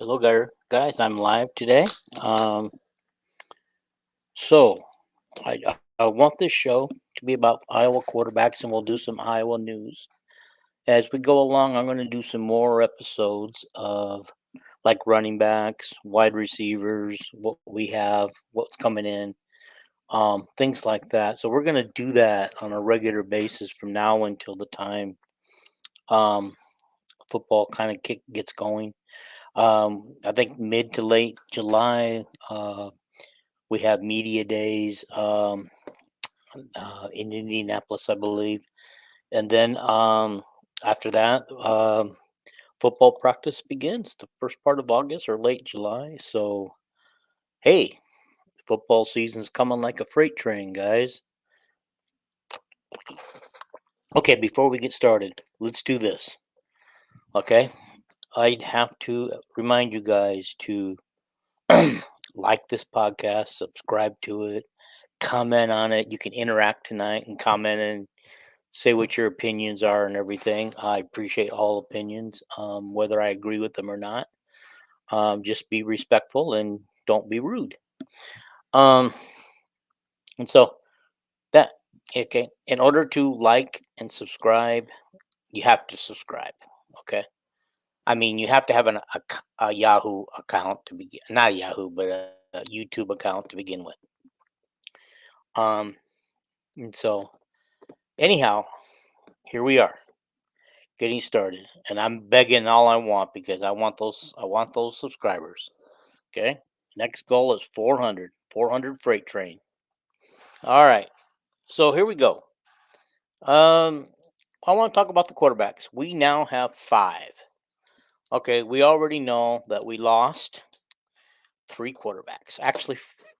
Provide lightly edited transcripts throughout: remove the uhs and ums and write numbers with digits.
Hello, guys. I'm live today. Um, so I want this show to be about Iowa quarterbacks, and we'll do some Iowa news as we go along. I'm going to do some more episodes of like running backs, wide receivers, what we have, what's coming in, things like that. So we're going to do that on a regular basis from now until the time um, football kind of gets going. I think mid to late July. We have media days in Indianapolis, I believe, and then after that, football practice begins the first part of August or late July. So, hey, football season's coming like a freight train, guys. Okay, before we get started, let's do this. Okay, I'd have to remind you guys to like this podcast, subscribe to it, comment on it. You can interact tonight and comment and say what your opinions are and everything. I appreciate all opinions, whether I agree with them or not. Just be respectful and don't be rude. Um, and so that okay. In order to like and subscribe, you have to subscribe. Okay. I mean, you have to have a Yahoo account to begin, not Yahoo, but a YouTube account to begin with. Um, and so anyhow, here we are getting started, and I'm begging all I want because I want those subscribers. Okay. Next goal is 400. 400 freight train. All right. So here we go. Um I want to talk about the quarterbacks. We now have 5. Okay, we already know that we lost 3 quarterbacks. Actually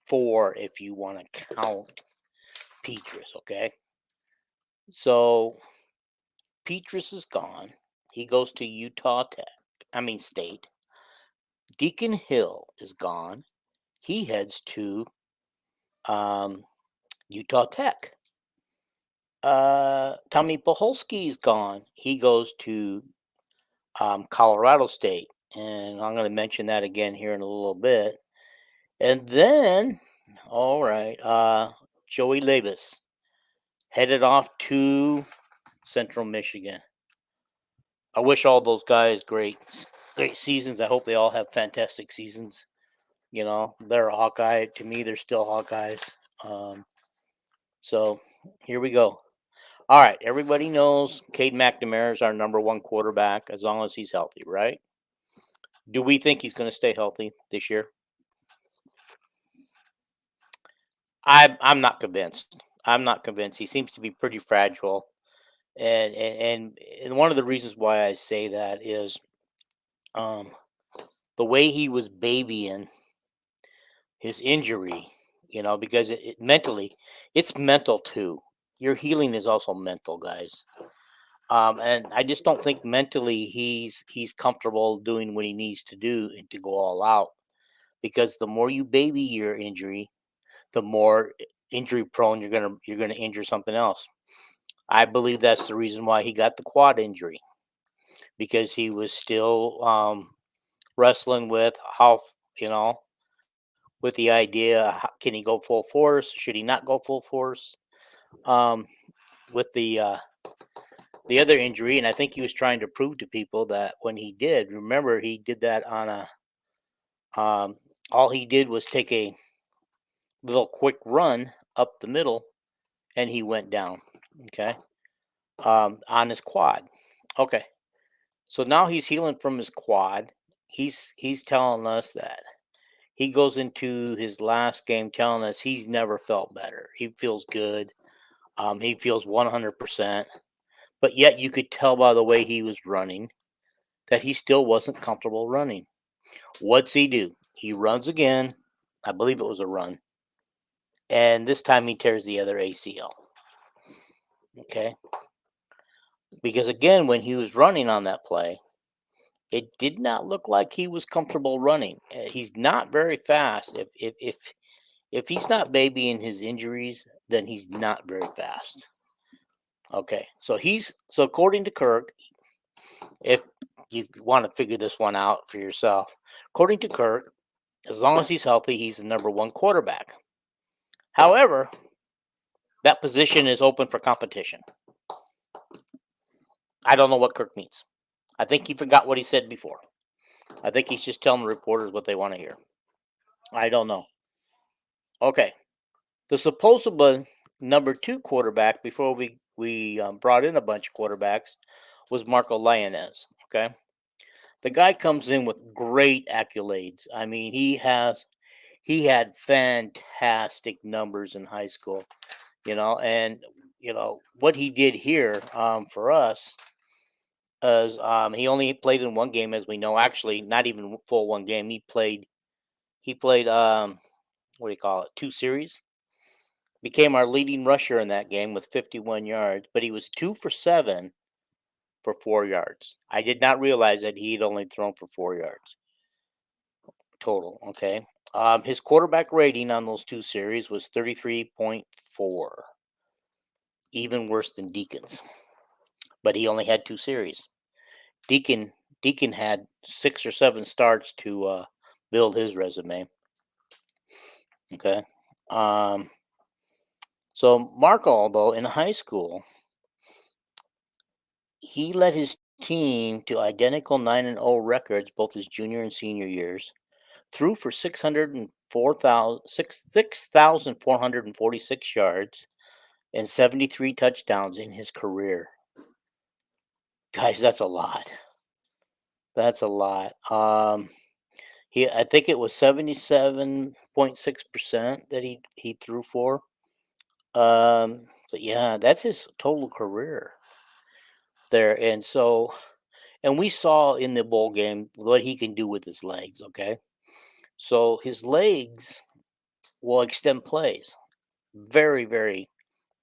4 if you want to count Petrus, okay? So Petrus is gone. He goes to Utah Tech. I mean State. Deacon Hill is gone. He heads to um, Utah Tech. Tommy Paholski's gone. He goes to Colorado State, and I'm going to mention that again here in a little bit. And then, all right, Joey Labus headed off to Central Michigan. I wish all those guys great seasons. I hope they all have fantastic seasons. You know, they're a Hawkeye. To me, they're still Hawkeyes. Um, so here we go. All right, everybody knows Cade McNamara is our number 1 quarterback as long as he's healthy, right? Do we think he's going to stay healthy this year? I'm not convinced. I'm not convinced. He seems to be pretty fragile, and one of the reasons why I say that is um, the way he was babying his injury. You know, because mentally, it's mental too. Your healing is also mental, guys. And I just don't think mentally he's comfortable doing what he needs to do and to go all out. Because the more you baby your injury, the more injury prone you're gonna injure something else. I believe that's the reason why he got the quad injury because he was still wrestling with how you know with the idea can he go full force? Should he not go full force? Um, with the other injury, and I think he was trying to prove to people that when he did, remember he did that on a all he did was take a little quick run up the middle and he went down. Okay. On his quad. Okay. So now he's healing from his quad. He's telling us that he goes into his last game telling us he's never felt better. He feels good. He feels 100%. But yet you could tell by the way he was running that he still wasn't comfortable running. What's he do? He runs again. I believe it was a run. And this time he tears the other ACL. Okay. Because again, when he was running on that play, it did not look like he was comfortable running. He's not very fast. If he's not babying his injuries, then he's not very fast. Okay, so according to Kirk, if you want to figure this one out for yourself. According to Kirk, as long as he's healthy, he's the number one quarterback. However, that position is open for competition. I don't know what Kirk means. I think he forgot what he said before. I think he's just telling the reporters what they want to hear. I don't know. Okay. The supposed number two quarterback before we brought in a bunch of quarterbacks was Marco Lyonez. Okay. The guy comes in with great accolades. I mean, he had fantastic numbers in high school, and what he did here for us is he only played in one game, as we know. Actually, not even full one game. He played what do you call it? 2 series. Became our leading rusher in that game with 51 yards, but he was 2 for 7 for 4 yards. I did not realize that he'd only thrown for 4 yards total. Okay. His quarterback rating on those 2 series was 33.4, even worse than Deacon's. But he only had 2 series. Deacon had 6 or 7 starts to build his resume. Okay. So Marco, though, in high school, he led his team to identical 9-0 records both his junior and senior years. Threw for 6,446 yards and 73 touchdowns in his career. Guys, that's a lot. That's a lot. I think it was 77.6% that he threw for. But yeah, that's his total career there. And we saw in the bowl game what he can do with his legs. Okay, so his legs will extend plays. Very, very,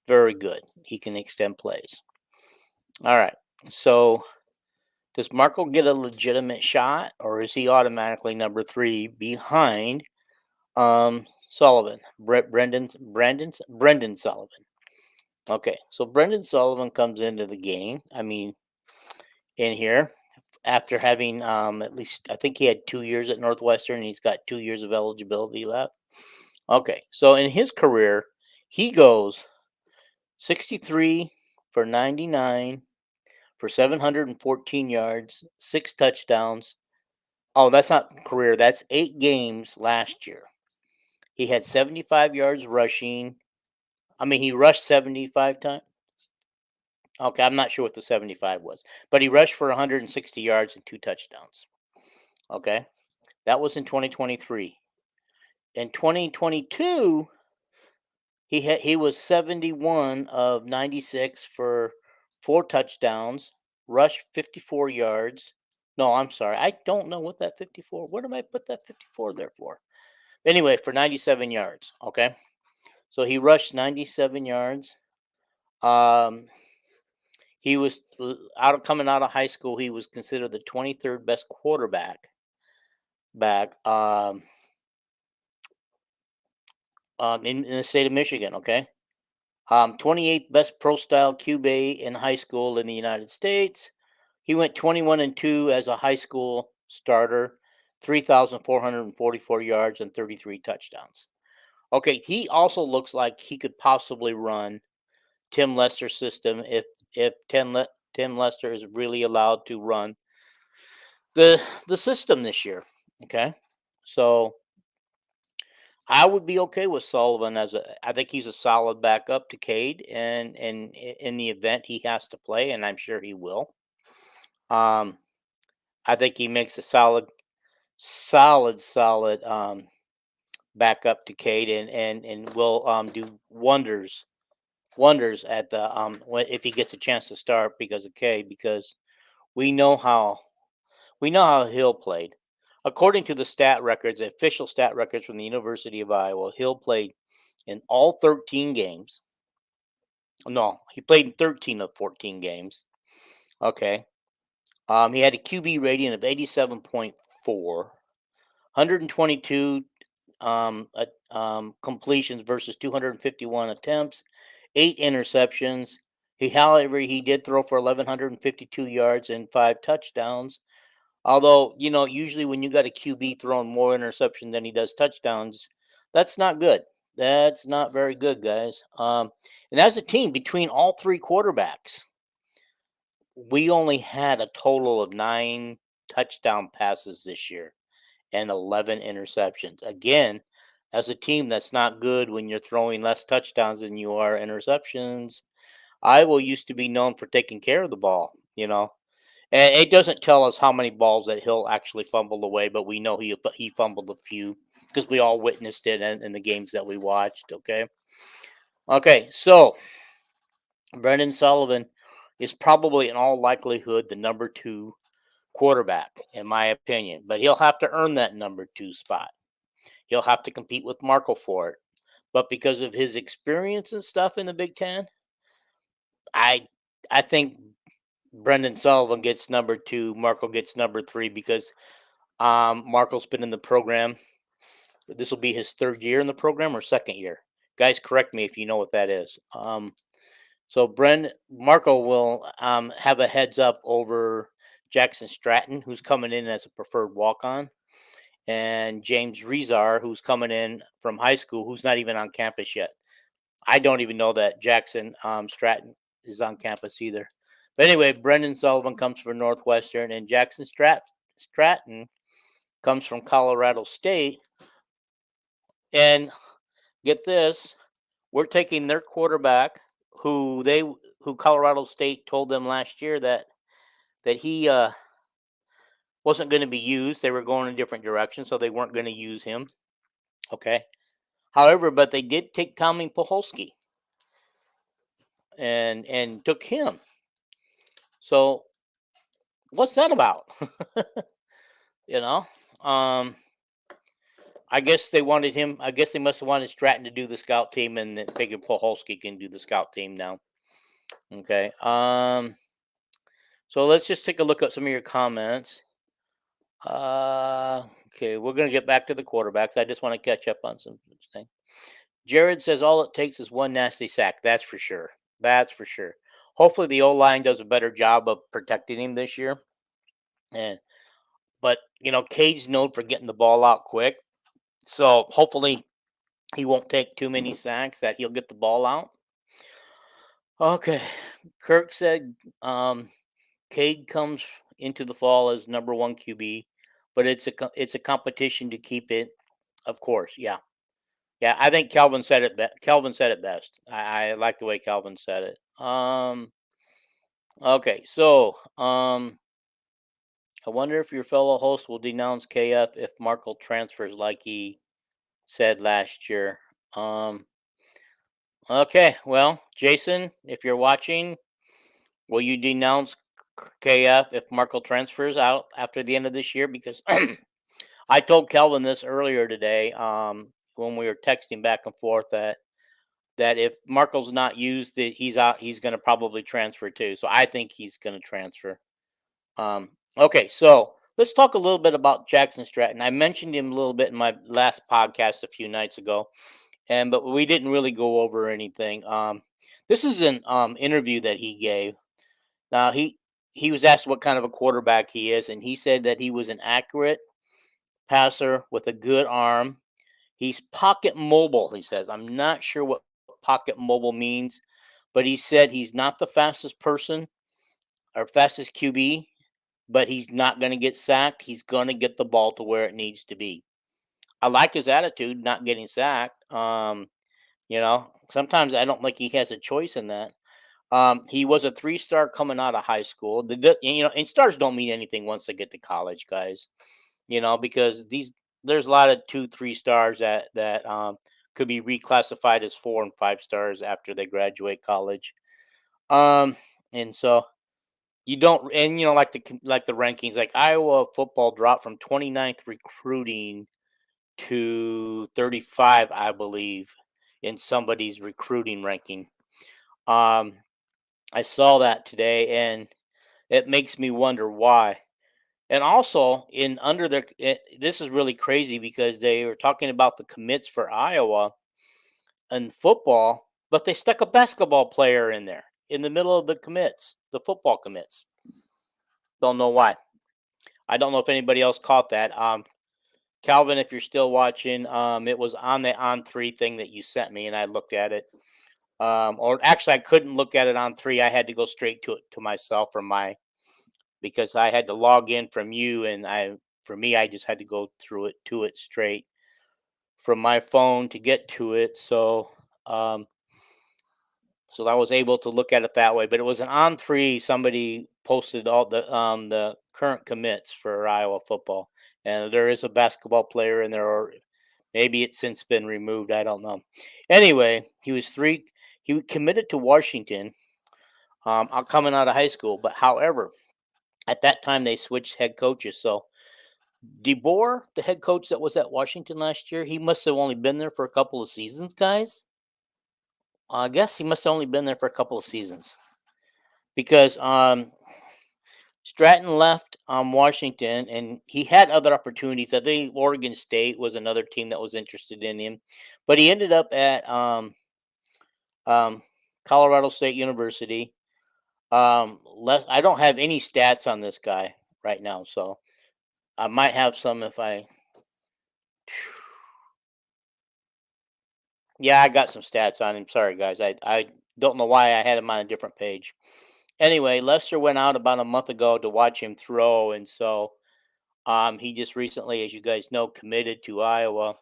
very good. He can extend plays. All right. So does Marco get a legitimate shot, or is he automatically number 3 behind Sullivan, Brendan Sullivan? Okay, so Brendan Sullivan comes into the game. I mean, in here after having at least, I think he had 2 years at Northwestern, and he's got 2 years of eligibility left. Okay, so in his career, he goes 63 for 99 for 714 yards, 6 touchdowns. Oh, that's not career. That's 8 games last year. He had 75 yards rushing. I mean, he rushed 75 times. Okay, I'm not sure what the 75 was, but he rushed for 160 yards and 2 touchdowns. Okay, that was in 2023. In 2022, he was 71 of 96 for 4 touchdowns, rushed 54 yards. No, I'm sorry. I don't know what that 54. What did I put that 54 there for? Anyway, for 97 yards. Okay, so he rushed 97 yards. He was coming out of high school. He was considered the 23rd best quarterback in the state of Michigan. Okay, 28th best pro style QB in high school in the United States. He went 21-2 as a high school starter, 3,444 yards and 33 touchdowns. Okay, he also looks like he could possibly run Tim Lester's system if Tim Lester is really allowed to run the system this year. Okay, so I would be okay with Sullivan I think he's a solid backup to Cade, and in the event he has to play, and I'm sure he will. I think he makes a solid backup to Cade, and will do wonders at the if he gets a chance to start because of Cade, because we know how Hill played. According to the official stat records from the University of Iowa, Hill played in all 13 games. No, he played in 13 of 14 games. Okay. He had a QB rating of 87.4, 122 completions versus 251 attempts, 8 interceptions. However, he did throw for 1,152 yards and 5 touchdowns. Although, usually when you got a QB throwing more interception than he does touchdowns, that's not good. That's not very good, guys. And as a team, between all three quarterbacks, we only had a total of 9 touchdown passes this year and 11 interceptions. Again, as a team, that's not good when you're throwing less touchdowns than you are interceptions. Iowa used to be known for taking care of the ball. And it doesn't tell us how many balls that he'll actually fumble away, but we know he fumbled a few because we all witnessed it in the games that we watched. Okay. So Brendan Sullivan is probably in all likelihood the number 2 quarterback, in my opinion, but he'll have to earn that number 2 spot. He'll have to compete with Marco for it. But because of his experience and stuff in the Big Ten, I I think Brendan Sullivan gets number 2, Marco gets number 3 because Marco's been in the program. This will be his 3rd year in the program or 2nd year. Guys, correct me if you know what that is. So Marco will have a heads up over Jackson Stratton, who's coming in as a preferred walk-on, and James Rezar, who's coming in from high school, who's not even on campus yet. I don't even know that Jackson Stratton is on campus either. But anyway, Brendan Sullivan comes from Northwestern, and Jackson Stratton comes from Colorado State. And get this, we're taking their quarterback, who Colorado State told them last year that he wasn't going to be used. They were going in a different direction, so they weren't going to use him. Okay. However, but they did take Tommy Poholski and took him. So what's that about? you know, um, I guess they wanted him. I guess they must have wanted Stratton to do the scout team, and figured Poholski can do the scout team now. Okay. So let's just take a look at some of your comments. Okay, we're gonna get back to the quarterbacks. I just want to catch up on some things. Jared says all it takes is one nasty sack. That's for sure. That's for sure. Hopefully the O line does a better job of protecting him this year. But Cade's known for getting the ball out quick, so hopefully he won't take too many sacks. That he'll get the ball out. Okay, Kirk said Cade comes into the fall as number 1 QB, but it's a competition to keep it. Of course, yeah. I think Kelvin said it. Kelvin said it best. I like the way Kelvin said it. Okay, so I wonder if your fellow host will denounce KF if Markle transfers, like he said last year. Okay, well, Jason, if you're watching, will you denounce KF if Markle transfers out after the end of this year? Because I told Kelvin this earlier today, when we were texting back and forth, that if Markle's not used, that he's out, he's going to probably transfer too. So I think he's going to transfer. Okay, so let's talk a little bit about Jackson Stratton. I mentioned him a little bit in my last podcast a few nights ago, but we didn't really go over anything. This is an interview that he gave. Now he was asked what kind of a quarterback he is, and he said that he was an accurate passer with a good arm. He's pocket mobile, he says. I'm not sure what pocket mobile means, but he said he's not the fastest person or fastest QB, but he's not going to get sacked. He's going to get the ball to where it needs to be. I like his attitude, not getting sacked. Sometimes I don't think he has a choice in that. He was a 3-star coming out of high school. And stars don't mean anything once they get to college, guys. Because there's a lot of 2-3 stars that could be reclassified as 4 and 5 stars after they graduate college. And so you don't, and like the rankings, like Iowa football dropped from 29th recruiting to 35, I believe, in somebody's recruiting ranking. I saw that today, and it makes me wonder why. And also, this is really crazy because they were talking about the commits for Iowa and football, but they stuck a basketball player in there in the middle of the commits, the football commits. Don't know why. I don't know if anybody else caught that. Calvin, if you're still watching, it was on the on three thing that you sent me, and I looked at it. Or actually, I couldn't look at it on three. I had to go straight to it to myself from my because I had to log in from you, and for me, I just had to go through it to it straight from my phone to get to it. Um, so I was able to look at it that way. But it was an on three. Somebody posted all the current commits for Iowa football, and there is a basketball player in there, or maybe it's since been removed. I don't know. Anyway, he was three. He committed to Washington, coming out of high school. But however, at that time they switched head coaches. So DeBoer, the head coach that was at Washington last year, he must have only been there for a couple of seasons, guys. I guess he must have only been there for a couple of seasons because Stratton left Washington, and he had other opportunities. I think Oregon State was another team that was interested in him, but he ended up at um, Colorado State University. I don't have any stats on this guy right now, so I might have some if I. Yeah, I got some stats on him. Sorry, guys. I don't know why I had him on a different page. Anyway, Lester went out about a month ago to watch him throw, and so he just recently, as you guys know, committed to Iowa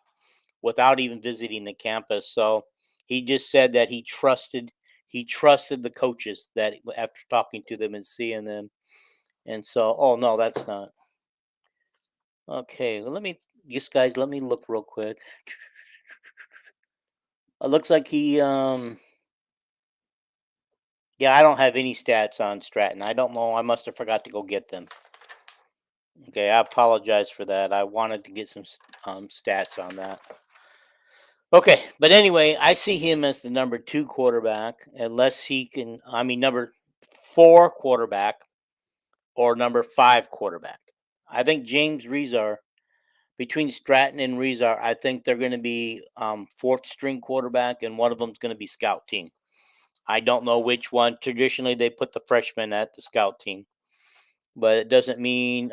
without even visiting the campus. So he just said that he trusted the coaches that after talking to them and seeing them. And so, oh no, that's not okay. Well, let me look real quick. It looks like yeah, I don't have any stats on Stratton. I don't know. I must have forgot to go get them. Okay, I apologize for that. I wanted to get some stats on that. Okay, but anyway, I see him as the number two quarterback, unless he can. I mean, number four quarterback or number five quarterback. I think James Rezar, between Stratton and Rezar, I think they're going to be fourth string quarterback, and one of them's going to be scout team. I don't know which one. Traditionally, they put the freshman at the scout team, but it doesn't mean.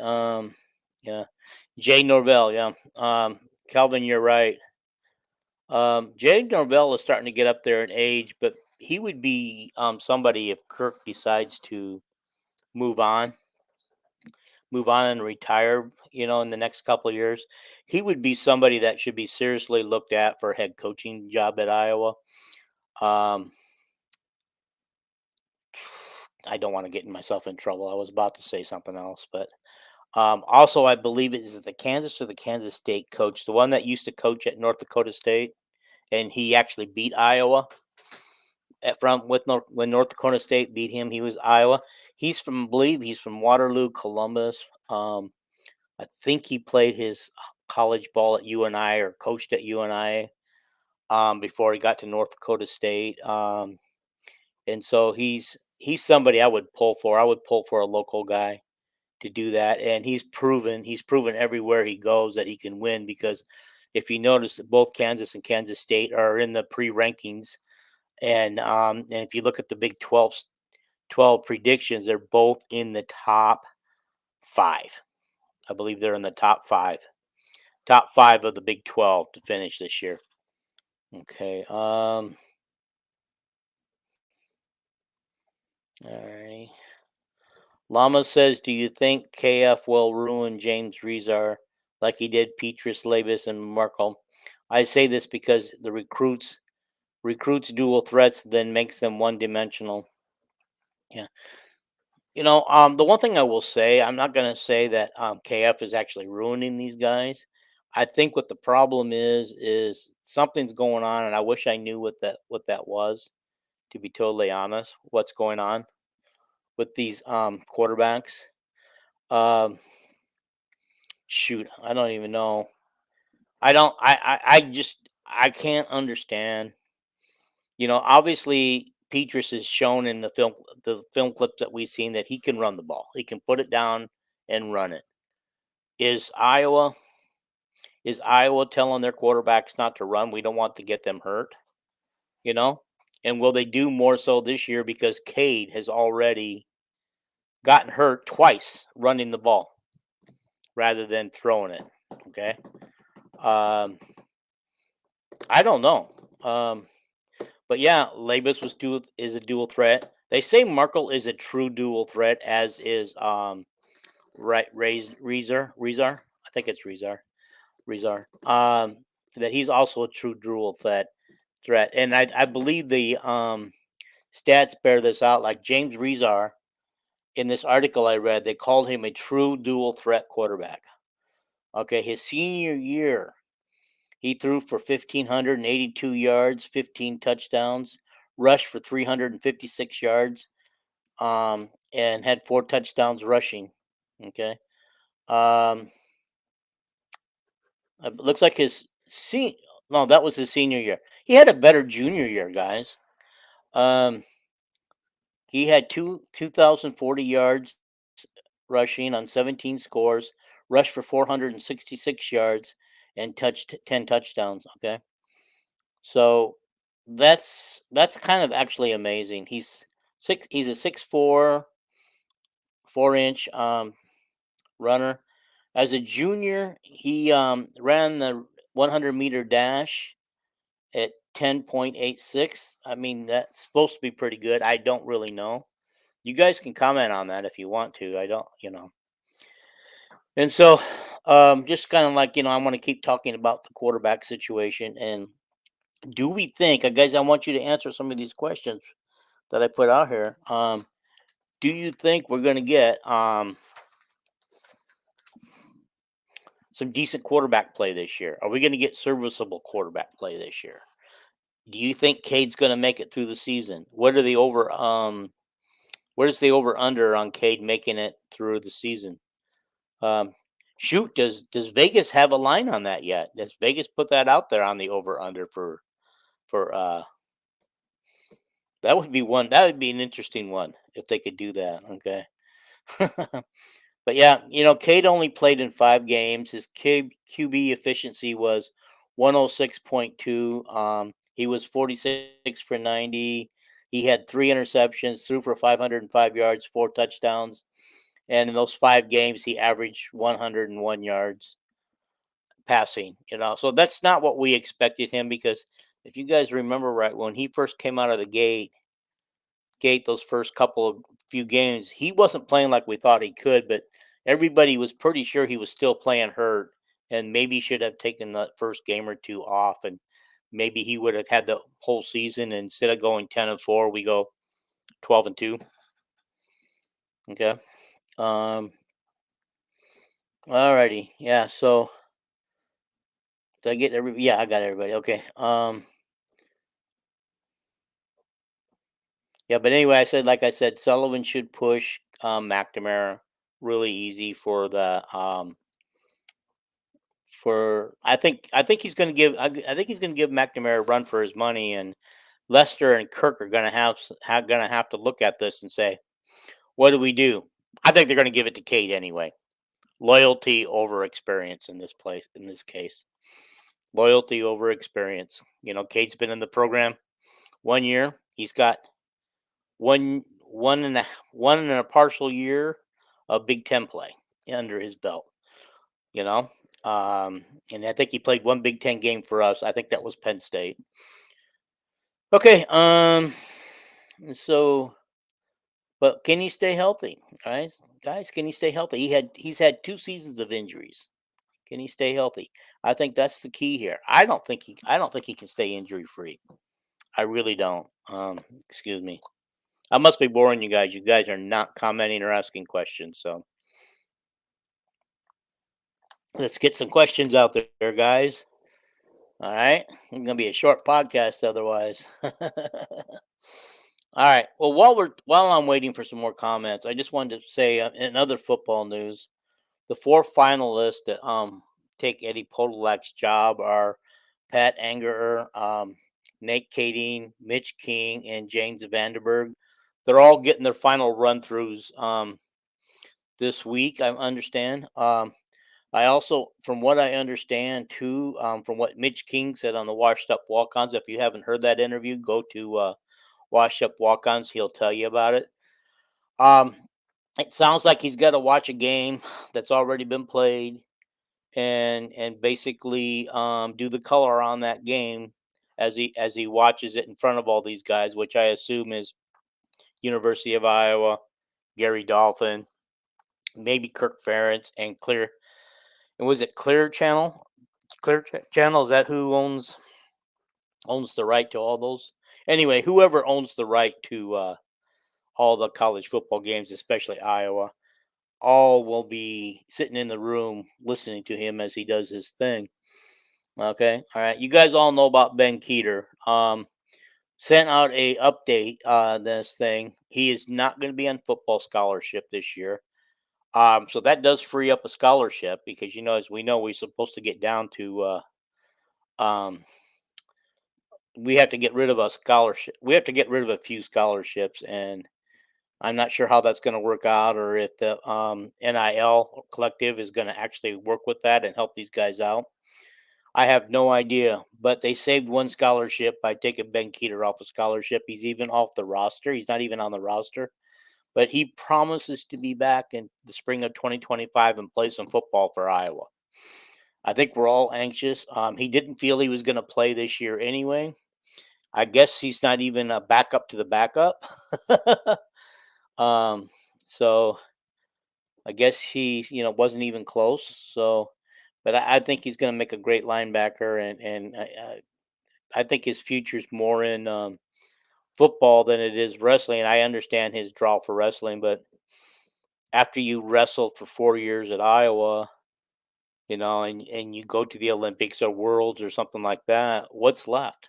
Yeah, Jay Norvell. Yeah, Calvin, you're right. Jay Norvell is starting to get up there in age, but he would be somebody if Kirk decides to move on, move on and retire. In the next couple of years, he would be somebody that should be seriously looked at for a head coaching job at Iowa. Um, I don't want to get myself in trouble. I was about to say something else, but also I believe it is the Kansas or the Kansas State coach, the one that used to coach at North Dakota State, and he actually beat Iowa when North Dakota State beat him. He was Iowa. I believe he's from Waterloo, Columbus. I think he played his college ball at UNI or coached at UNI before he got to North Dakota State. And so he's somebody I would pull for. I would pull for a local guy to do that, and he's proven everywhere he goes that he can win because if you notice that both Kansas and Kansas State are in the pre-rankings, and if you look at the Big 12 predictions, they're both in the top five. I believe they're in the top five of the Big 12 to finish this year. Okay. All right. Llama says, "Do you think KF will ruin James Rezar like he did Petrus, Labus, and Markle?" I say this because the recruits dual threats, then makes them one dimensional. Yeah. The one thing I will say, I'm not going to say that KF is actually ruining these guys. I think what the problem is something's going on, and I wish I knew what that was. To be totally honest, what's going on with these quarterbacks? Um, shoot, I don't even know. I don't. I can't understand. Obviously, Petrus has shown in the film clips that we've seen that he can run the ball. He can put it down and run it. Is Iowa is Iowa telling their quarterbacks not to run? We don't want to get them hurt, you know? And will they do more so this year because Cade has already gotten hurt twice running the ball? rather than throwing it. Okay. Um, I don't know. But yeah, Labus is a dual threat. They say Markle is a true dual threat, as is right Rezar. I think it's Rezar. That he's also a true dual threat. And I believe the stats bear this out. Like James Rezar, in this article I read, they called him a true dual threat quarterback. Okay, his senior year, he threw for 1,582 yards, 15 touchdowns, rushed for 356 yards, and had 4 touchdowns rushing. Okay. Um, it looks like no, that was his senior year. He had a better junior year, guys. Um, he had 2,040 yards rushing on 17 scores, rushed for 466 yards, and touched 10 touchdowns. Okay. So that's kind of actually amazing. He's a 6'4", 4-inch runner. As a junior, he ran the 100-meter dash at 10.86. I mean, that's supposed to be pretty good. I don't really know. You guys can comment on that if you want to. I don't. And so, just kind of like, I want to keep talking about the quarterback situation. And do we think, guys, I want you to answer some of these questions that I put out here. Do you think we're going to get some decent quarterback play this year? Are we going to get serviceable quarterback play this year? Do you think Cade's going to make it through the season? What are the over? What is the over under on Cade making it through the season? Um, shoot, does Vegas have a line on that yet? Does Vegas put that out there on the over under for? That would be one. That would be an interesting one if they could do that. Okay. But yeah, Cade only played in 5 games. His QB efficiency was 106.2. He was 46 for 90. He had 3 interceptions, threw for 505 yards, 4 touchdowns. And in those 5 games, he averaged 101 yards passing. So that's not what we expected him, because if you guys remember right, when he first came out of the gate those first couple of few games, he wasn't playing like we thought he could, but everybody was pretty sure he was still playing hurt and maybe should have taken the first game or two off, and maybe he would have had the whole season. And instead of going 10-4, we go 12-2. Okay. Alrighty. Yeah, so did I get everybody? Yeah, I got everybody. Okay. Yeah, but anyway, like I said, Sullivan should push McNamara really easy for the for I think he's going to give I think he's going to give McNamara a run for his money, and Lester and Kirk are going to have to look at this and say, what do we do? I think they're going to give it to Cade anyway. Loyalty over experience in this case. Loyalty over experience. Cade's been in the program 1 year. He's got one one and a partial year of Big Ten play under his belt. You know, and I think he played one Big Ten game for us. I think that was Penn State. Okay, so but can he stay healthy, guys? Guys, can he stay healthy? He's had 2 seasons of injuries. Can he stay healthy? I think that's the key here. I don't think he can stay injury free. I really don't. Excuse me. I must be boring you guys. You guys are not commenting or asking questions. So let's get some questions out there, guys. All right. It's gonna be a short podcast otherwise. All right. Well, while I'm waiting for some more comments, I just wanted to say, in other football news, the 4 finalists that take Eddie Podolak's job are Pat Angerer, Nate Kading, Mitch King, and James Vanderberg. They're all getting their final run throughs this week, I understand. I also, from what I understand too, from what Mitch King said on the Washed Up Walk-Ons, if you haven't heard that interview, go to Washed Up Walk-Ons. He'll tell you about it. Um, It sounds like he's got to watch a game that's already been played and basically do the color on that game as he watches it in front of all these guys, which I assume is University of Iowa, Gary Dolphin, maybe Kirk Ferentz, and Clear. And was it Clear Channel? Channel, is that who owns the right to all those? Anyway, whoever owns the right to all the college football games, especially Iowa, all will be sitting in the room listening to him as he does his thing. Okay, all right. You guys all know about Ben Keeter. Sent out a update this thing. He is not going to be on football scholarship this year. So that does free up a scholarship because as we know, we're supposed to get down to um, we have to get rid of a scholarship. We have to get rid of a few scholarships, and I'm not sure how that's going to work out, or if the NIL collective is going to actually work with that and help these guys out. I have no idea, but they saved one scholarship by taking Ben Keeter off a scholarship. He's even off the roster. He's not even on the roster, but he promises to be back in the spring of 2025 and play some football for Iowa. I think we're all anxious. He didn't feel he was going to play this year anyway. I guess he's not even a backup to the backup. um, so I guess he, wasn't even close. So, but I think he's going to make a great linebacker, and I think his future's more in football than it is wrestling. I understand his draw for wrestling, but after you wrestled for 4 years at Iowa, and you go to the Olympics or Worlds or something like that, what's left?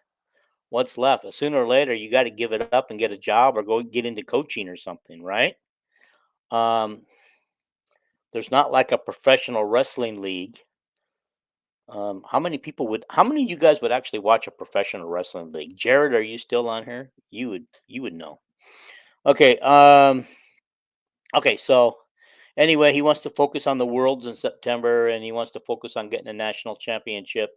What's left? Sooner or later, you got to give it up and get a job or go get into coaching or something, right? Um, there's not like a professional wrestling league. How many of you guys would actually watch a professional wrestling league? Jared, are you still on here? You would know. Okay. Okay, so anyway, he wants to focus on the Worlds in September, and he wants to focus on getting a national championship,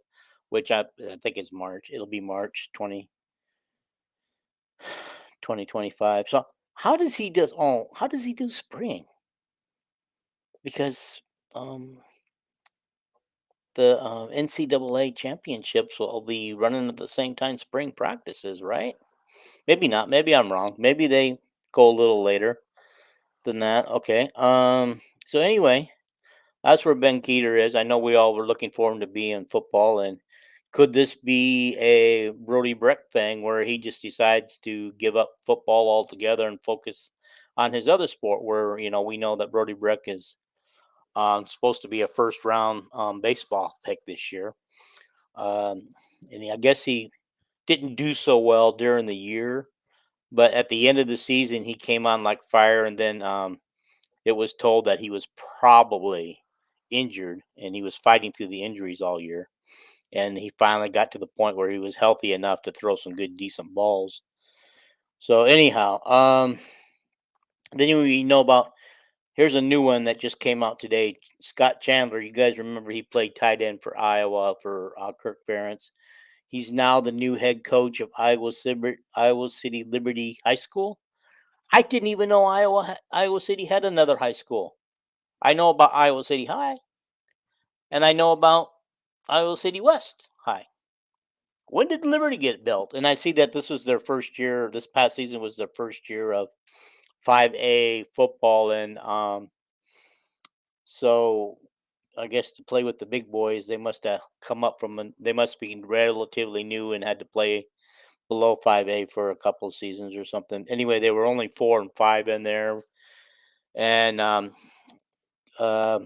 which I think is March. It'll be March 2025. So how does he do spring? Because um the NCAA championships will be running at the same time spring practices, right? Maybe not. Maybe I'm wrong. Maybe they go a little later than that. Okay. So anyway, that's where Ben Keeter is. I know we all were looking for him to be in football, and could this be a Brody Breck thing where he just decides to give up football altogether and focus on his other sport? Where we know that Brody Breck is supposed to be a first round baseball pick this year, um, and I guess he didn't do so well during the year, but at the end of the season he came on like fire, and then it was told that he was probably injured and he was fighting through the injuries all year. And he finally got to the point where he was healthy enough to throw some good, decent balls. So, anyhow, then we know about here's a new one that just came out today. Scott Chandler, you guys remember he played tight end for Iowa for Kirk Ferentz. He's now the new head coach of Iowa City Liberty High School. I didn't even know Iowa City had another high school. I know about Iowa City High, and I know about Iowa City West High. When did Liberty get built? And I see that this was their first year. This past season was their first year of 5A football, and so I guess to play with the big boys, they must have come up from. They must be relatively new and had to play below 5A for a couple of seasons or something. Anyway, they were only 4 and 5 in there, and uh,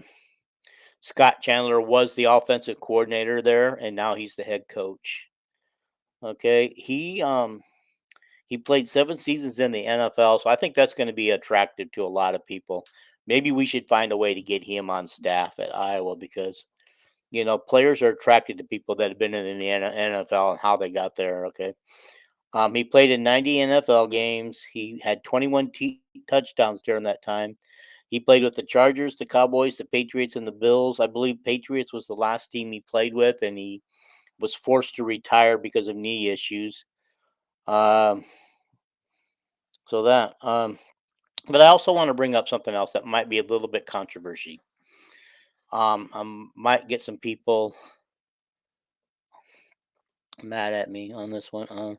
Scott Chandler was the offensive coordinator there, and now he's the head coach. Okay, he played 7 seasons in the NFL, so I think that's going to be attractive to a lot of people. Maybe we should find a way to get him on staff at Iowa because players are attracted to people that have been in the NFL and how they got there. Okay, he played in 90 NFL games. He had 21 touchdowns during that time. He played with the Chargers, the Cowboys, the Patriots, and the Bills. I believe Patriots was the last team he played with, and he was forced to retire because of knee issues. Um, so that But I also want to bring up something else that might be a little bit controversy. I might get some people mad at me on this one.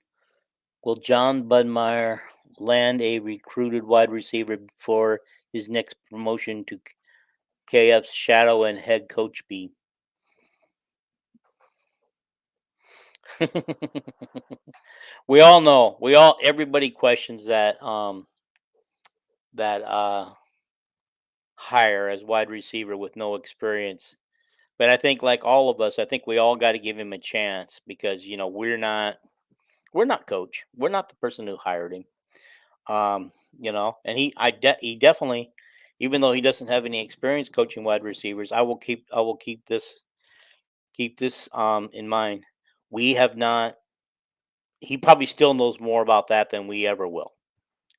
Will John Budmeyer land a recruited wide receiver for his next promotion to KF's shadow and head coach be? We all know. Everybody questions that hire as wide receiver with no experience. But I think, like all of us, I think we all got to give him a chance because we're not coach. We're not the person who hired him. And he definitely, even though he doesn't have any experience coaching wide receivers, I will keep this in mind. We have not. He probably still knows more about that than we ever will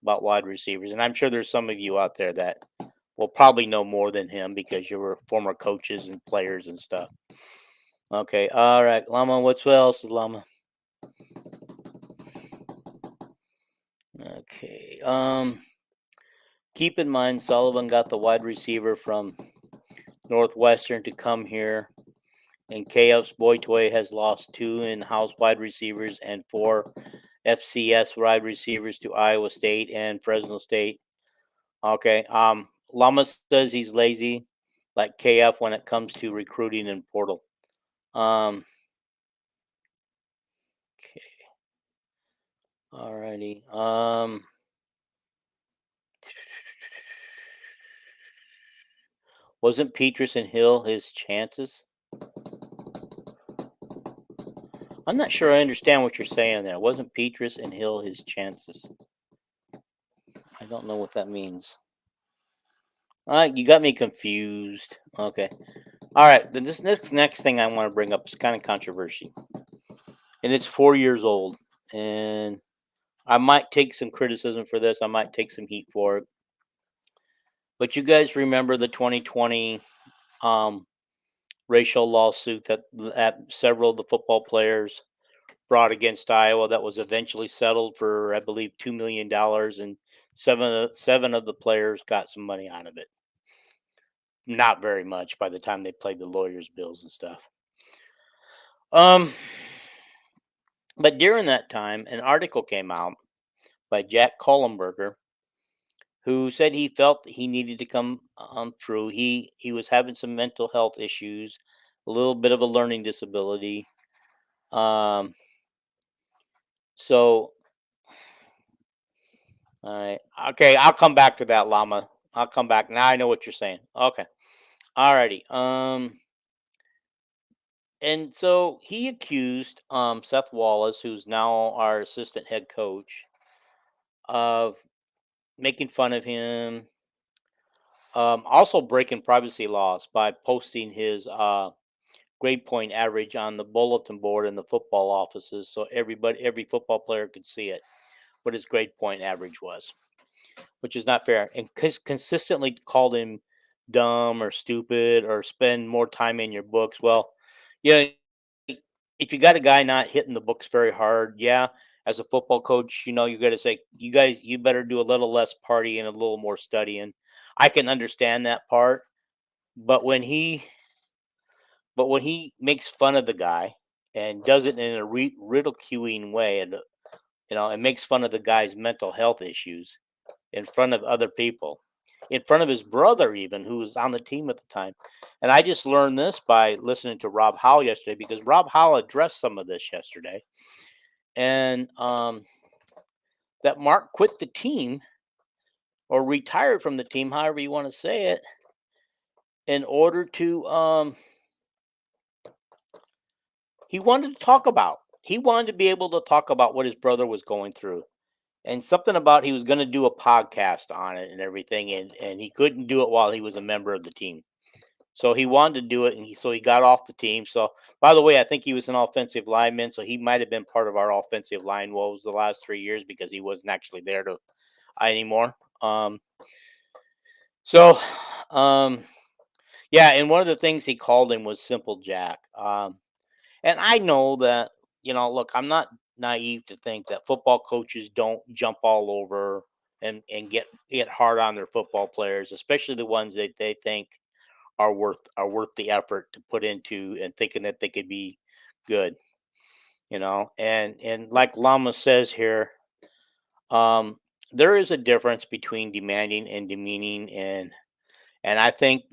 about wide receivers, and I'm sure there's some of you out there that will probably know more than him because you were former coaches and players and stuff. Okay, all right, Llama. What else is Llama? Okay. Keep in mind, Sullivan got the wide receiver from Northwestern to come here, and KF's Boytoy has lost 2 in-house wide receivers and 4 FCS wide receivers to Iowa State and Fresno State. Okay. Llama says he's lazy, like KF, when it comes to recruiting and portal. Okay. Alrighty. Wasn't Petrus and Hill his chances? I'm not sure I understand what you're saying there. Wasn't Petrus and Hill his chances? I don't know what that means. You got me confused. Okay. All right. Then this next thing I want to bring up is kind of controversial, and it's 4 years old, and I might take some criticism for this. I might take some heat for it. But you guys remember the 2020 um, racial lawsuit that several of the football players brought against Iowa that was eventually settled for, I believe, $2 million, and seven of the players got some money out of it. Not very much by the time they played the lawyers' bills and stuff. Um, but during that time, an article came out by Jack Kohlenberger, who said he felt that he needed to come through. He was having some mental health issues, a little bit of a learning disability. Um, so, all right, okay, I'll come back to that, Llama. I'll come back now. I know what you're saying. Okay, alrighty. And so he accused Seth Wallace, who's now our assistant head coach, of making fun of him. Also breaking privacy laws by posting his grade point average on the bulletin board in the football offices, so every football player could see it, what his grade point average was, which is not fair. And consistently called him dumb or stupid or spend more time in your books. Well, yeah, if you got a guy not hitting the books very hard, yeah, as a football coach, you got to say, you guys, you better do a little less partying, a little more studying. I can understand that part, but when he makes fun of the guy and does it in a ridiculing way, and and makes fun of the guy's mental health issues in front of other people, in front of his brother, even, who was on the team at the time. And I just learned this by listening to Rob Howell yesterday, because Rob Howell addressed some of this yesterday, and that Mark quit the team or retired from the team, however you want to say it, in order to he wanted to talk about. He wanted to be able to talk about what his brother was going through, and something about he was going to do a podcast on it and everything, and he couldn't do it while he was a member of the team. So he wanted to do it, and he got off the team. So, by the way, I think he was an offensive lineman, so he might have been part of our offensive line woes the last 3 years because he wasn't actually there anymore. So, um, yeah, and one of the things he called him was Simple Jack. And I know that, look, I'm not naive to think that football coaches don't jump all over. and get hard on their football players, especially the ones that they think are worth the effort to put into and thinking that they could be good, and like Lama says here, um, there is a difference between demanding and demeaning, and I think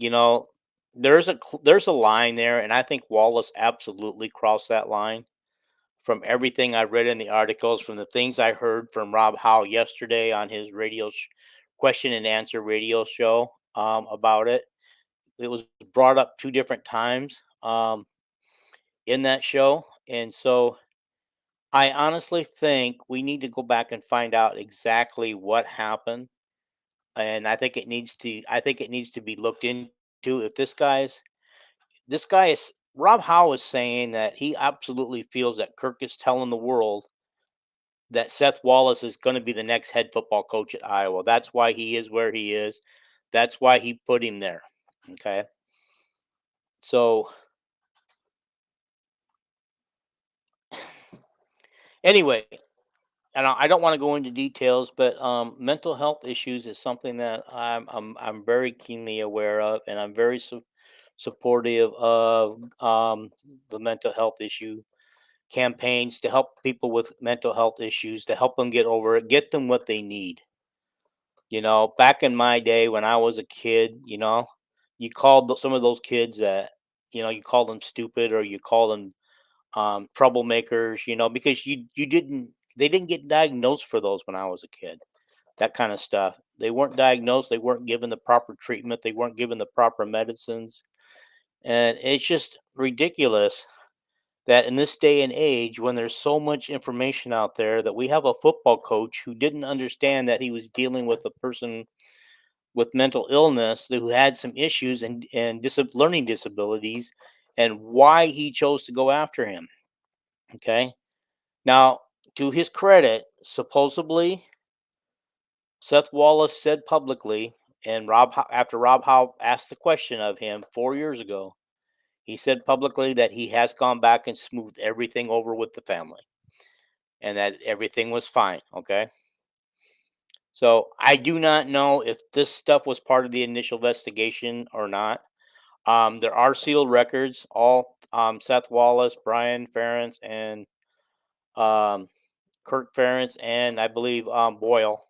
there's a line there, and I think Wallace absolutely crossed that line. From everything I read in the articles, from the things I heard from Rob Howe yesterday on his question and answer radio show about it. It was brought up two different times in that show. And so I honestly think we need to go back and find out exactly what happened. And I think it needs to be looked into. If this guy is Rob Howe is saying that he absolutely feels that Kirk is telling the world that Seth Wallace is going to be the next head football coach at Iowa. That's why he is where he is. That's why he put him there. Okay. So anyway, and I don't want to go into details, but mental health issues is something that I'm very keenly aware of, and I'm very supportive of the mental health issue campaigns to help people with mental health issues, to help them get over it, get them what they need. Back in my day when I was a kid, you called some of those kids that, you called them stupid, or you called them troublemakers, because you didn't they didn't get diagnosed for those when I was a kid. That kind of stuff. They weren't diagnosed. They weren't given the proper treatment. They weren't given the proper medicines, and it's just ridiculous that in this day and age, when there's so much information out there, that we have a football coach who didn't understand that he was dealing with a person with mental illness who had some issues and learning disabilities, and why he chose to go after him. Okay. Now, to his credit, supposedly Seth Wallace said publicly, and after Rob Howe asked the question of him 4 years ago, he said publicly that he has gone back and smoothed everything over with the family, and that everything was fine. Okay. So I do not know if this stuff was part of the initial investigation or not. There are sealed records. All Seth Wallace, Brian Ferentz, and um, Kirk Ferentz, and I believe Doyle,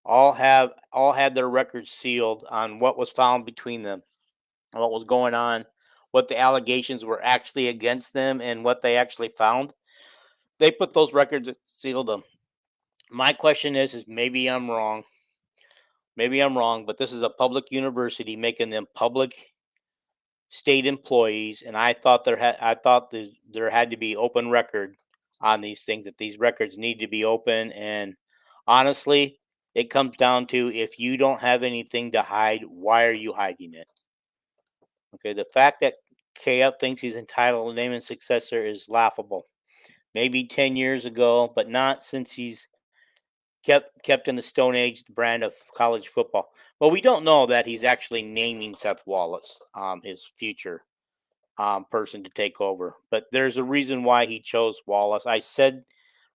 all had their records sealed on what was found between them, what was going on, what the allegations were actually against them, and what they actually found. They put those records, sealed them. My question is maybe I'm wrong, but this is a public university making them public state employees, and I thought there had to be open record on these things, that these records need to be open. And honestly, it comes down to, if you don't have anything to hide, why are you hiding it? Okay, the fact that KF thinks he's entitled to name and successor is laughable. Maybe 10 years ago, but not since he's kept in the Stone Age brand of college football. Well, we don't know that he's actually naming Seth Wallace his future person to take over. But there's a reason why he chose Wallace. I said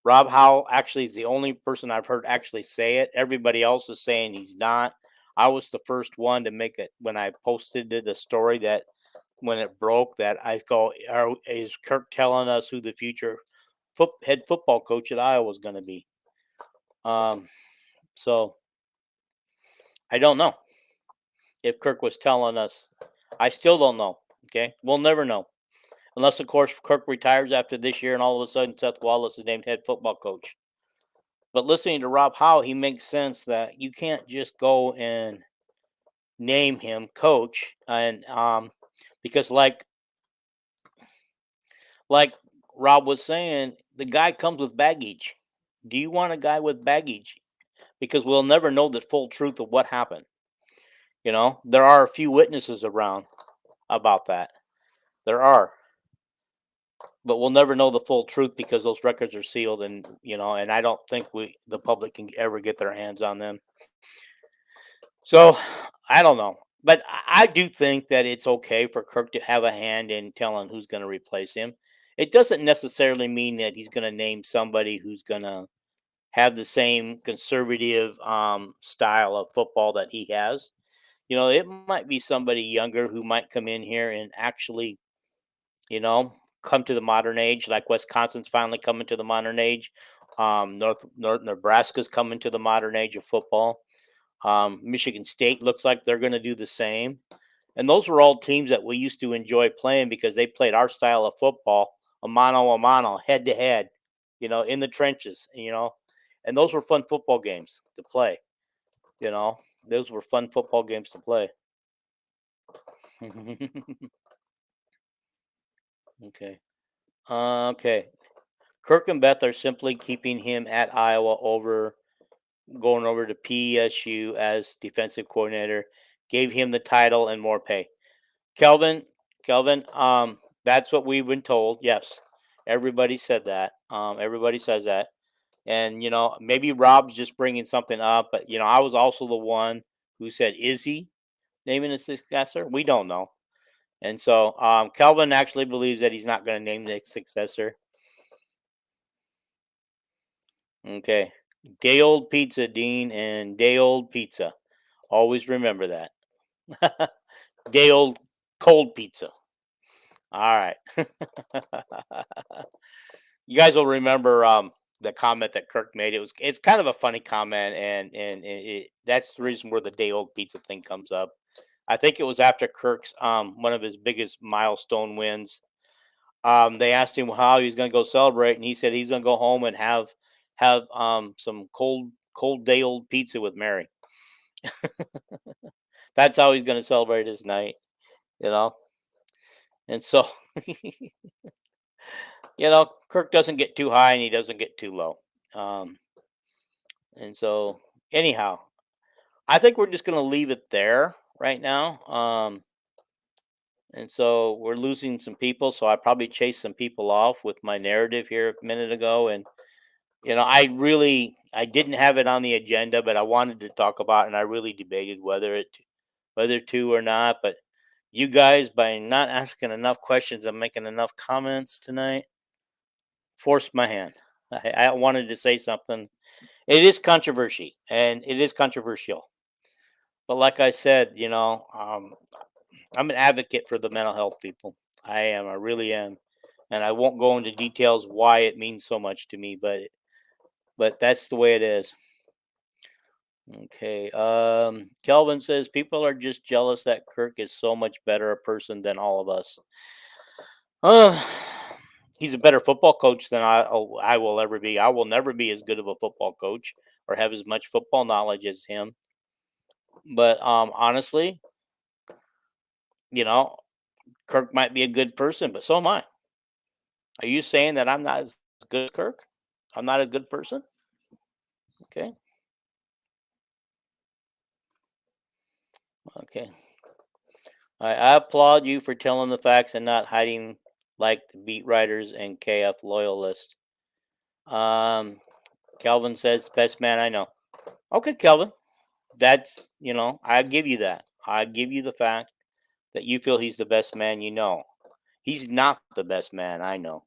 Rob Howell actually is the only person I've heard actually say it. Everybody else is saying he's not. I was the first one to make it when I posted the story, that when it broke, that I go, is Kirk telling us who the future head football coach at Iowa is going to be? Um, so I don't know if Kirk was telling us. I still don't know. Okay, we'll never know. Unless, of course, Kirk retires after this year and all of a sudden Seth Wallace is named head football coach. But listening to Rob Howe, he makes sense that you can't just go and name him coach. And because like Rob was saying, the guy comes with baggage. Do you want a guy with baggage? Because we'll never know the full truth of what happened. There are a few witnesses around about that. There are. But we'll never know the full truth because those records are sealed, and I don't think the public can ever get their hands on them. So I don't know, but I do think that it's okay for Kirk to have a hand in telling who's going to replace him. It doesn't necessarily mean that he's going to name somebody who's going to have the same conservative style of football that he has. It might be somebody younger who might come in here and actually, you know, come to the modern age, like Wisconsin's finally coming to the modern age. North Nebraska's coming to the modern age of football. Michigan State looks like they're going to do the same. And those were all teams that we used to enjoy playing because they played our style of football, a mano, head to head, in the trenches, and those were fun football games to play. You know, those were fun football games to play. Okay. Okay. Kirk and Beth are simply keeping him at Iowa over going over to PSU as defensive coordinator, gave him the title and more pay. Kelvin, Kelvin, that's what we've been told. Yes, everybody said that. Everybody says that, and maybe Rob's just bringing something up, but I was also the one who said, "Is he naming a successor?" We don't know, and so Kelvin actually believes that he's not going to name the successor. Okay, day old pizza, Dean, and day old pizza. Always remember that. Day old cold pizza. All right. You guys will remember the comment that Kirk made. It's kind of a funny comment, and that's the reason where the day old pizza thing comes up. I think it was after Kirk's one of his biggest milestone wins. They asked him how he was going to go celebrate, and he said he's going to go home and have some cold day old pizza with Mary. That's how he's going to celebrate his night, you know. And so, Kirk doesn't get too high and he doesn't get too low. Um, and so, anyhow, I think we're just going to leave it there right now. And so we're losing some people. So I probably chased some people off with my narrative here a minute ago. And, I didn't have it on the agenda, but I wanted to talk about it, and I really debated whether to or not. But you guys, by not asking enough questions and making enough comments tonight, forced my hand. I wanted to say something. It is controversy, and it is controversial. But like I said, I'm an advocate for the mental health people. I am. I really am, and I won't go into details why it means so much to me, but that's the way it is. Okay. Kelvin says people are just jealous that Kirk is so much better a person than all of us. Uh, he's a better football coach than I will ever be. I will never be as good of a football coach or have as much football knowledge as him. But honestly, you know, Kirk might be a good person, but so am I. Are you saying that I'm not as good as Kirk? I'm not a good person? Okay. Okay. I applaud you for telling the facts and not hiding like the beat writers and KF loyalists. Um, Kelvin says, best man I know. Okay, Kelvin. That's, I give you that. I give you the fact that you feel he's the best man you know. He's not the best man I know.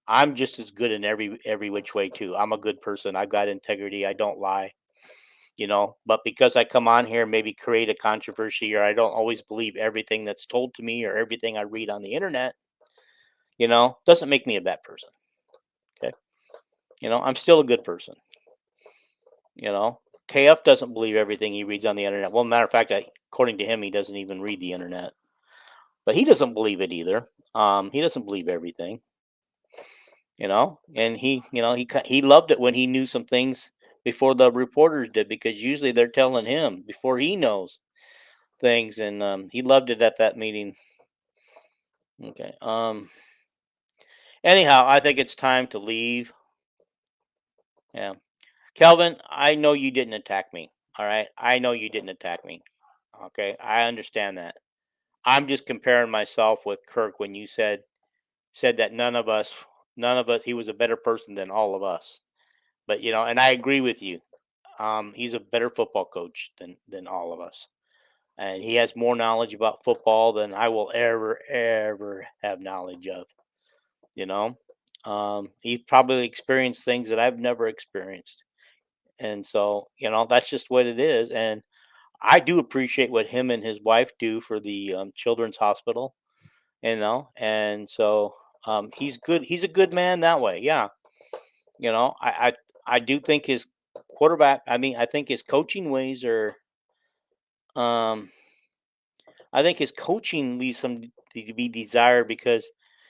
I'm just as good in every which way too. I'm a good person. I've got integrity. I don't lie. But because I come on here, maybe create a controversy, or I don't always believe everything that's told to me or everything I read on the internet, doesn't make me a bad person. Okay. I'm still a good person. You know, KF doesn't believe everything he reads on the internet. Well, matter of fact, according to him, he doesn't even read the internet, but he doesn't believe it either. He doesn't believe everything, and he loved it when he knew some things before the reporters did, because usually they're telling him before he knows things, and he loved it at that meeting. Okay. Anyhow, I think it's time to leave. Yeah. Kelvin, I know you didn't attack me. All right. I know you didn't attack me. Okay. I understand that. I'm just comparing myself with Kirk when you said that none of us, he was a better person than all of us. But and I agree with you. He's a better football coach than all of us, and he has more knowledge about football than I will ever have knowledge of. You know, He probably experienced things that I've never experienced. And so, that's just what it is. And I do appreciate what him and his wife do for the children's hospital, and so he's good. He's a good man that way. Yeah. You know, I do think his quarterback, I mean, I think his coaching ways are, um, I think his coaching leaves some to be desired because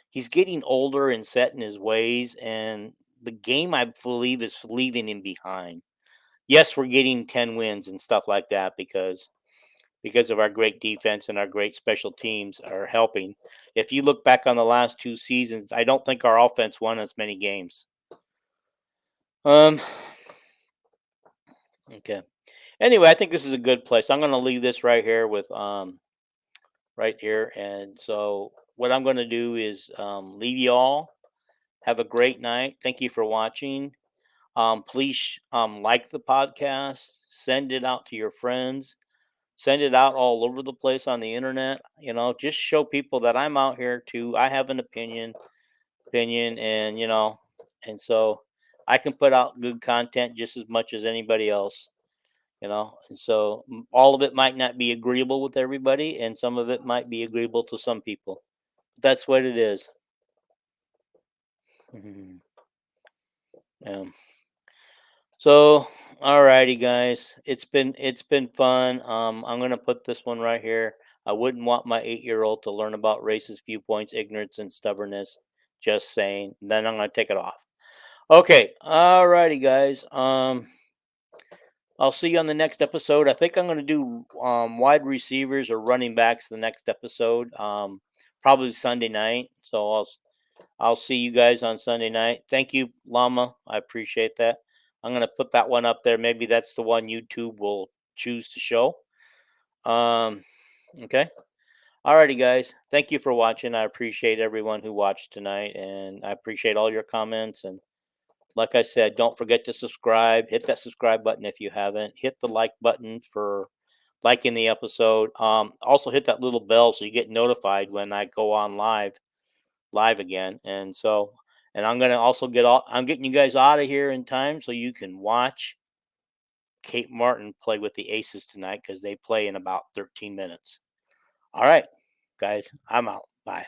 he's getting older and set in his ways, and the game, I believe, is leaving him behind. Yes, we're getting 10 wins and stuff like that because of our great defense and our great special teams are helping. If you look back on the last 2 seasons, I don't think our offense won as many games. Um. Okay. Anyway, I think this is a good place. I'm going to leave this right here with right here, and so what I'm going to do is leave you all. Have a great night. Thank you for watching. Please like the podcast. Send it out to your friends. Send it out all over the place on the internet. Just show people that I'm out here too. I have an opinion, and and so I can put out good content just as much as anybody else. And so all of it might not be agreeable with everybody, and some of it might be agreeable to some people. That's what it is. Mhm. Yeah. So, alrighty, guys, it's been fun. I'm gonna put this one right here. I wouldn't want my 8-year-old to learn about racist viewpoints, ignorance, and stubbornness. Just saying. Then I'm gonna take it off. Okay, alrighty, guys. I'll see you on the next episode. I think I'm going to do wide receivers or running backs the next episode, probably Sunday night. So I'll see you guys on Sunday night. Thank you, Llama. I appreciate that. I'm going to put that one up there. Maybe that's the one YouTube will choose to show. Um, okay. Alrighty, guys. Thank you for watching. I appreciate everyone who watched tonight, and I appreciate all your comments. And like I said, don't forget to subscribe. Hit that subscribe button if you haven't. Hit the like button for liking the episode. Also hit that little bell so you get notified when I go on live again. And I'm gonna also I'm getting you guys out of here in time so you can watch Kate Martin play with the Aces tonight because they play in about 13 minutes. All right, guys, I'm out. Bye.